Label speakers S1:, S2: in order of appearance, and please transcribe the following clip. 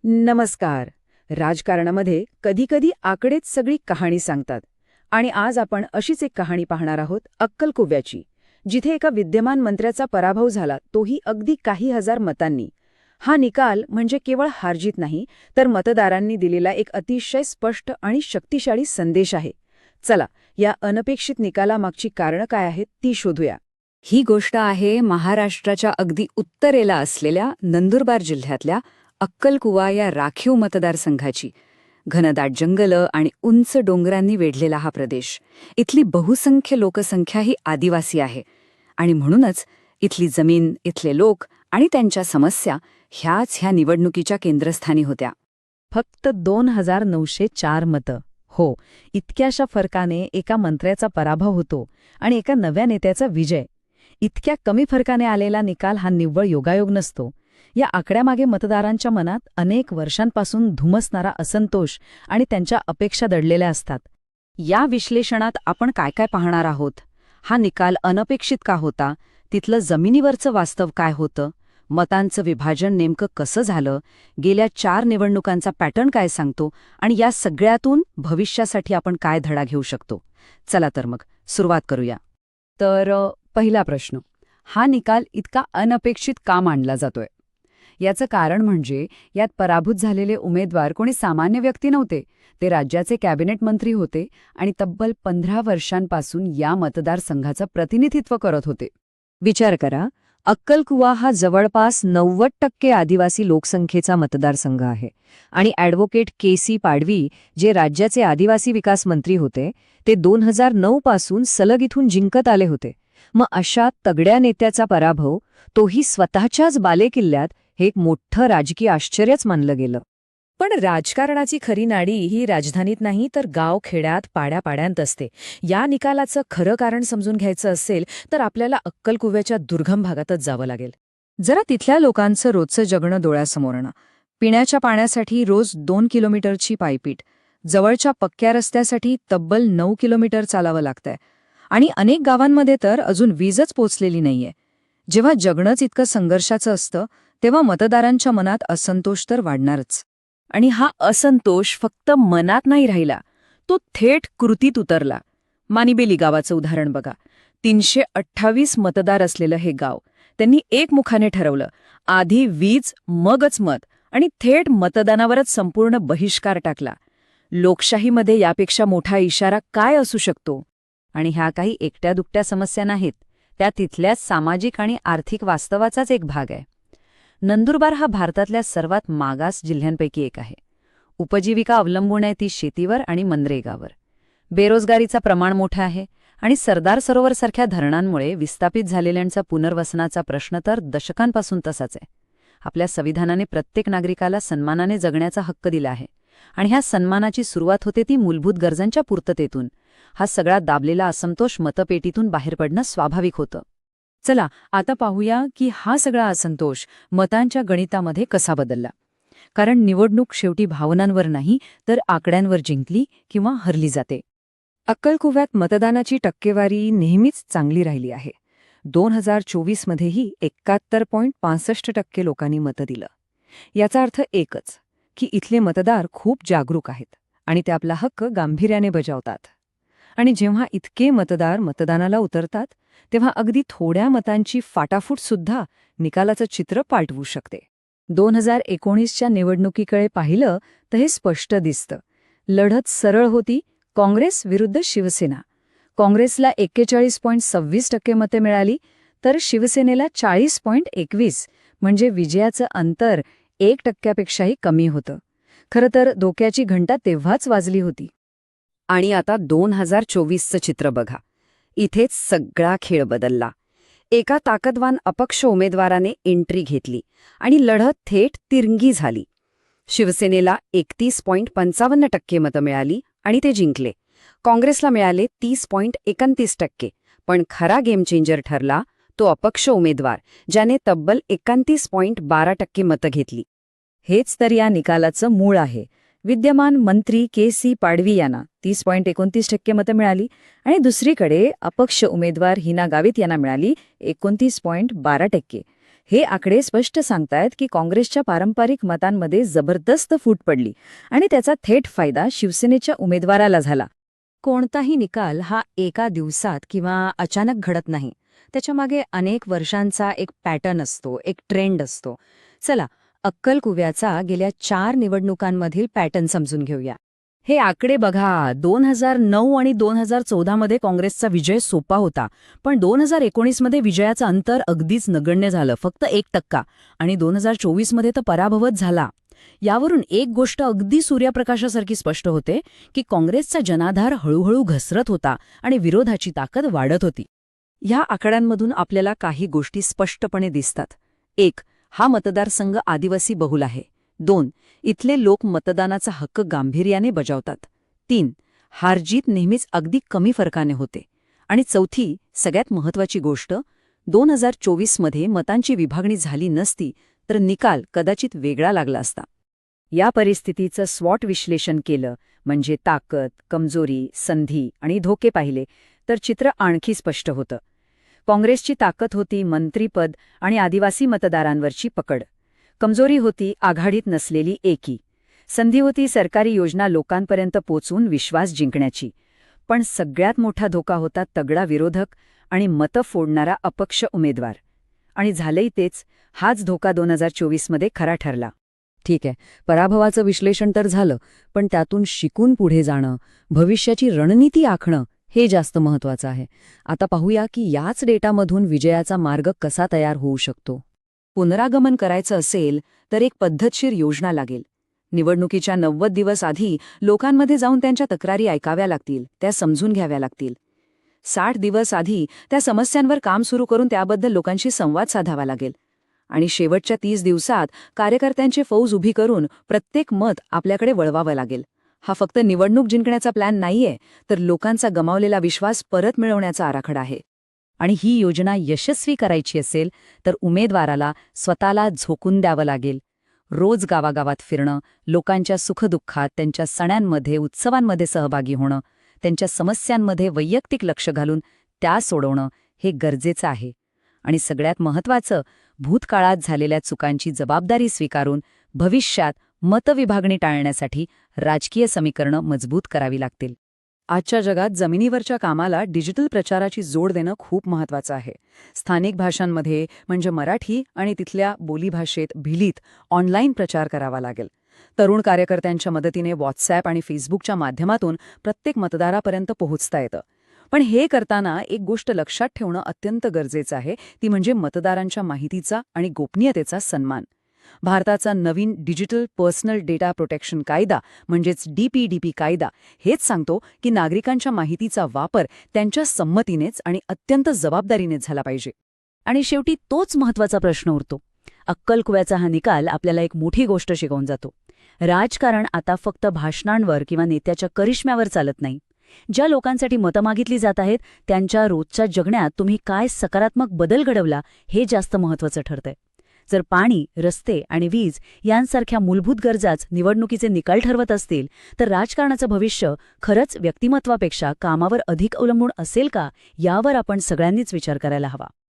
S1: नमस्कार. राजकारणामध्ये कधीकधी आकडेच सगळी कहाणी सांगतात. आणि आज आपण अशीच एक कहाणी पाहणार आहोत, अक्कलकुव्याची, जिथे एका विद्यमान मंत्र्याचा पराभव झाला, तोही अगदी काही हजार मतांनी. हा निकाल म्हणजे केवळ हारजीत नाही, तर मतदारांनी दिलेला एक अतिशय स्पष्ट आणि शक्तिशाली संदेश आहे. चला, या अनपेक्षित निकालामागची कारणं काय आहेत ती शोधूया.
S2: ही गोष्ट आहे महाराष्ट्राच्या अगदी उत्तरेला असलेल्या नंदुरबार जिल्ह्यातल्या अक्कलकुवा या राखीव मतदारसंघाची. घनदाट जंगलं आणि उंच डोंगरांनी वेढलेला हा प्रदेश. इथली बहुसंख्य लोकसंख्या ही आदिवासी आहे आणि म्हणूनच इथली जमीन, इथले लोक आणि त्यांच्या समस्या ह्या निवडणुकीच्या केंद्रस्थानी होत्या.
S3: फक्त 2,904 मतं. हो, इतक्याशा फरकाने एका मंत्र्याचा पराभव होतो आणि एका नव्या नेत्याचा विजय. इतक्या कमी फरकाने आलेला निकाल हा निव्वळ योगायोग नसतो. या आकड्यामागे मतदारांच्या मनात अनेक वर्षांपासून धुमसणारा असंतोष आणि त्यांच्या अपेक्षा दडलेल्या असतात. या विश्लेषणात आपण काय काय पाहणार आहोत? हा निकाल अनपेक्षित का होता? तिथलं जमिनीवरचं वास्तव काय होतं? मतांचं विभाजन नेमकं कसं झालं? गेल्या 4 निवडणुकांचा पॅटर्न काय सांगतो? आणि या सगळ्यातून भविष्यासाठी आपण काय धडा घेऊ शकतो? चला तर मग सुरुवात करूया.
S2: तर पहिला प्रश्न, हा निकाल इतका अनपेक्षित का मानला जातोय? याचं कारण म्हणजे यात पराभूत झालेले उमेदवार कोणी सामान्य व्यक्ती नव्हते. ते राज्याचे कॅबिनेट मंत्री होते आणि तब्बल 15 वर्षांपासून या मतदारसंघाचं प्रतिनिधित्व करत होते.
S4: विचार करा, अक्कलकुवा हा जवळपास 90% आदिवासी लोकसंख्येचा मतदारसंघ आहे आणि ॲडव्होकेट के.सी. पाडवी, जे राज्याचे आदिवासी विकास मंत्री होते, ते 2009 पासून सलग इथून जिंकत आले होते. मग अशा तगड्या नेत्याचा पराभव, तोही स्वतःच्याच बालेकिल्ल्यात, हे एक मोठं राजकीय आश्चर्यच मानलं गेलं.
S3: पण राजकारणाची खरी नाडी ही राजधानीत नाही, तर गाव, खेड्यात, पाड्यापाड्यांत असते. या निकालाचं खरं कारण समजून घ्यायचं असेल तर आपल्याला अक्कलकुव्याच्या दुर्गम भागातच जावं लागेल.
S4: जरा तिथल्या लोकांचं रोजचं जगणं डोळ्यासमोर आणा. पिण्याच्या पाण्यासाठी रोज 2 किलोमीटरची पायपीट, जवळच्या पक्क्या रस्त्यासाठी तब्बल 9 किलोमीटर चालावं लागतंय आणि अनेक गावांमध्ये तर अजून वीजच पोचलेली नाहीये. जेव्हा जगणंच इतकं संघर्षाचं असतं, तेव्हा मतदारांच्या मनात असंतोष तर वाढणारच.
S1: आणि हा असंतोष फक्त मनात नाही राहिला, तो थेट कृतीत उतरला. मानिबेली गावाचं उदाहरण बघा. 328 मतदार असलेलं हे गाव. त्यांनी एकमुखाने ठरवलं, आधी वीज मगच मत, आणि थेट मतदानावरच संपूर्ण बहिष्कार टाकला. लोकशाहीमध्ये यापेक्षा मोठा इशारा काय असू शकतो?
S2: आणि ह्या काही एकट्या दुकट्या समस्या नाहीत, त्या तिथल्याच सामाजिक आणि आर्थिक वास्तवाचाच एक भाग आहे. नंदुरबार हा भारतातल्या सर्वात मागास जिल्ह्यांपैकी एक आहे. उपजीविका अवलंबून आहे ती शेतीवर आणि मनरेगावर. बेरोजगारीचं प्रमाण मोठं आहे आणि सरदार सरोवरसारख्या धरणांमुळे विस्थापित झालेल्यांचा पुनर्वसनाचा प्रश्न तर दशकांपासून तसाच आहे. आपल्या संविधानाने प्रत्येक नागरिकाला सन्मानाने जगण्याचा हक्क दिला आहे आणि ह्या सन्मानाची सुरुवात होते ती मूलभूत गरजांच्या पूर्ततेतून. हा सगळा दाबलेला असंतोष मतपेटीतून बाहेर पडणं स्वाभाविक होतं.
S3: चला आता पाहूया की हा सगळा असंतोष मतांच्या गणितामध्ये कसा बदलला. कारण निवडणूक शेवटी भावनांवर नाही, तर आकड्यांवर जिंकली किंवा हरली जाते.
S4: अक्कलकुव्यात मतदानाची टक्केवारी नेहमीच चांगली राहिली आहे. 2024 मध्येही 71.65% लोकांनी मतं दिलं. याचा अर्थ एकच, की इथले मतदार खूप जागरूक आहेत आणि ते आपला हक्क गांभीर्याने बजावतात. आणि जेव्हा इतके मतदार मतदानाला उतरतात, तेव्हा अगदी थोड्या मतांची फाटाफूट सुद्धा निकालाचं चित्र पालटवू शकते.
S3: 2019च्या निवडणुकीकडे पाहिलं तर हे स्पष्ट दिसतं. लढत सरळ होती, काँग्रेस विरुद्ध शिवसेना. काँग्रेसला 41.26% मते मिळाली, तर शिवसेनेला 40.21, म्हणजे विजयाचं अंतर 1%पेक्षाही कमी होतं. खरं तर धोक्याची घंटा तेव्हाच वाजली होती.
S2: आणि आता 2024चं चित्र बघा. इथेच सगळा खेळ बदलला. एका ताकदवान अपक्ष उमेदवाराने एंट्री घेतली आणि लढत थेट तिरंगी झाली. शिवसेनेला 31.55% मतं मिळाली आणि ते जिंकले. काँग्रेसला मिळाले 30.31%. पण खरा गेम चेंजर ठरला तो अपक्ष उमेदवार, ज्याने तब्बल 31.12% मतं घेतली.
S3: हेच तर या निकालाचं मूळ आहे. विद्यमान मंत्री के.सी. पाडवी यांना 30.29% मतं मिळाली आणि दुसरीकडे अपक्ष उमेदवार हिना गावित यांना मिळाली 29.12%. हे आकडे स्पष्ट सांगतायत की काँग्रेसच्या पारंपरिक मतांमध्ये जबरदस्त फूट पडली आणि त्याचा थेट फायदा शिवसेनेच्या उमेदवाराला झाला.
S2: कोणताही निकाल हा एका दिवसात किंवा अचानक घडत नाही. त्याच्यामागे अनेक वर्षांचा एक पॅटर्न असतो, एक ट्रेंड असतो. चला, अक्कलकुव्याचा गेल्या 4 निवडणुकांमधील पॅटर्न समजून घेऊया.
S3: हे आकडे बघा, 2009 आणि 2014 मध्ये काँग्रेसचा विजय सोपा होता, पण 2019 मध्ये विजयाचं अंतर अगदीच नगण्य झालं, फक्त 1% आणि 2024 मध्ये तर पराभवच झाला. यावरून एक गोष्ट अगदी सूर्यप्रकाशासारखी स्पष्ट होते की काँग्रेसचा जनाधार हळूहळू घसरत होता आणि विरोधाची ताकद वाढत होती.
S2: ह्या आकड्यांमधून आपल्याला काही गोष्टी स्पष्टपणे दिसतात. 1. हा मतदारसंघ आदिवासी बहुल आहे. 2. इथले लोक मतदानाचा हक्क गांभीर्याने बजावतात. 3. हारजीत नेहमीच अगदी कमी फरकाने होते. आणि 4. सगळ्यात महत्वाची गोष्ट, 2024 मध्ये मतांची विभागणी झाली नसती तर निकाल कदाचित वेगळा लागला असता.
S1: या परिस्थितीचं स्वॉट विश्लेषण केलं, म्हणजे ताकद, कमजोरी, संधी आणि धोके पाहिले तर चित्र आणखी स्पष्ट होतं. काँग्रेसची ताकद होती मंत्रीपद आणि आदिवासी मतदारांवरची पकड. कमजोरी होती आघाडीत नसलेली एकी. संधी होती सरकारी योजना लोकांपर्यंत पोचवून विश्वास जिंकण्याची. पण सगळ्यात मोठा धोका होता तगडा विरोधक आणि मतं फोडणारा अपक्ष उमेदवार. आणि झालंही तेच. हाच धोका 2024 मध्ये खरा ठरला.
S2: ठीक आहे, पराभवाचं विश्लेषण तर झालं, पण त्यातून शिकून पुढे जाणं, भविष्याची रणनीती आखणं हे जास्त महत्वाचं आहे. आता पाहूया की याच डेटामधून विजयाचा मार्ग कसा तयार होऊ शकतो. पुनरागमन करायचं असेल तर एक पद्धतशीर योजना लागेल. निवडणुकीच्या 90 दिवस आधी लोकांमध्ये जाऊन त्यांच्या तक्रारी ऐकाव्या लागतील, त्या समजून घ्याव्या लागतील. 60 दिवस आधी त्या समस्यांवर काम सुरू करून त्याबद्दल लोकांशी संवाद साधावा लागेल. आणि शेवटच्या 30 दिवसात कार्यकर्त्यांची फौज उभी करून प्रत्येक मत आपल्याकडे वळवावं लागेल. हा फक्त निवडणूक जिंकण्याचा प्लॅन नाहीये, तर लोकांचा गमावलेला विश्वास परत मिळवण्याचा आराखडा आहे. आणि ही योजना यशस्वी करायची असेल तर उमेदवाराला स्वतःला झोकून द्यावं लागेल. रोज गावागावात फिरणं, लोकांच्या सुखदुःखात, त्यांच्या सणांमध्ये, उत्सवांमध्ये सहभागी होणं, त्यांच्या समस्यांमध्ये वैयक्तिक लक्ष घालून त्या सोडवणं हे गरजेचं आहे. आणि सगळ्यात महत्त्वाचं, भूतकाळात झालेल्या चुकांची जबाबदारी स्वीकारून भविष्यात मतविभागणी टाळण्यासाठी राजकीय समीकरणं मजबूत करावी लागतील.
S1: आजच्या जगात जमिनीवरच्या कामाला डिजिटल प्रचाराची जोड देणं खूप महत्वाचं आहे. स्थानिक भाषांमध्ये म्हणजे मराठी आणि तिथल्या बोलीभाषेत भिलीत ऑनलाईन प्रचार करावा लागेल. तरुण कार्यकर्त्यांच्या मदतीने व्हॉट्सॲप आणि फेसबुकच्या माध्यमातून प्रत्येक मतदारापर्यंत पोहोचता येतं. पण हे करताना एक गोष्ट लक्षात ठेवणं अत्यंत गरजेचं आहे, ती म्हणजे मतदारांच्या माहितीचा आणि गोपनीयतेचा सन्मान. भारताचा नवीन डिजिटल पर्सनल डेटा प्रोटेक्शन कायदा म्हणजेच DPDP कायदा हेच सांगतो की नागरिकांच्या माहितीचा वापर त्यांच्या संमतीनेच आणि अत्यंत जबाबदारीनेच झाला पाहिजे.
S2: आणि शेवटी तोच महत्त्वाचा प्रश्न उरतो. अक्कलकुव्याचा हा निकाल आपल्याला एक मोठी गोष्ट शिकवून जातो. राजकारण आता फक्त भाषणांवर किंवा नेत्याच्या करिश्म्यावर चालत नाही. ज्या लोकांसाठी मतं मागितली जात आहेत त्यांच्या रोजच्या जगण्यात तुम्ही काय सकारात्मक बदल घडवला हे जास्त महत्त्वाचं ठरतंय. जर पाणी, रस्ते आणि वीज यांसारख्या मूलभूत गरजाच निवडणुकीचे निकाल ठरवत असतील तर राजकारणाचं भविष्य खरंच व्यक्तिमत्वापेक्षा कामावर अधिक अवलंबून असेल का, यावर आपण सगळ्यांनीच विचार करायला हवा.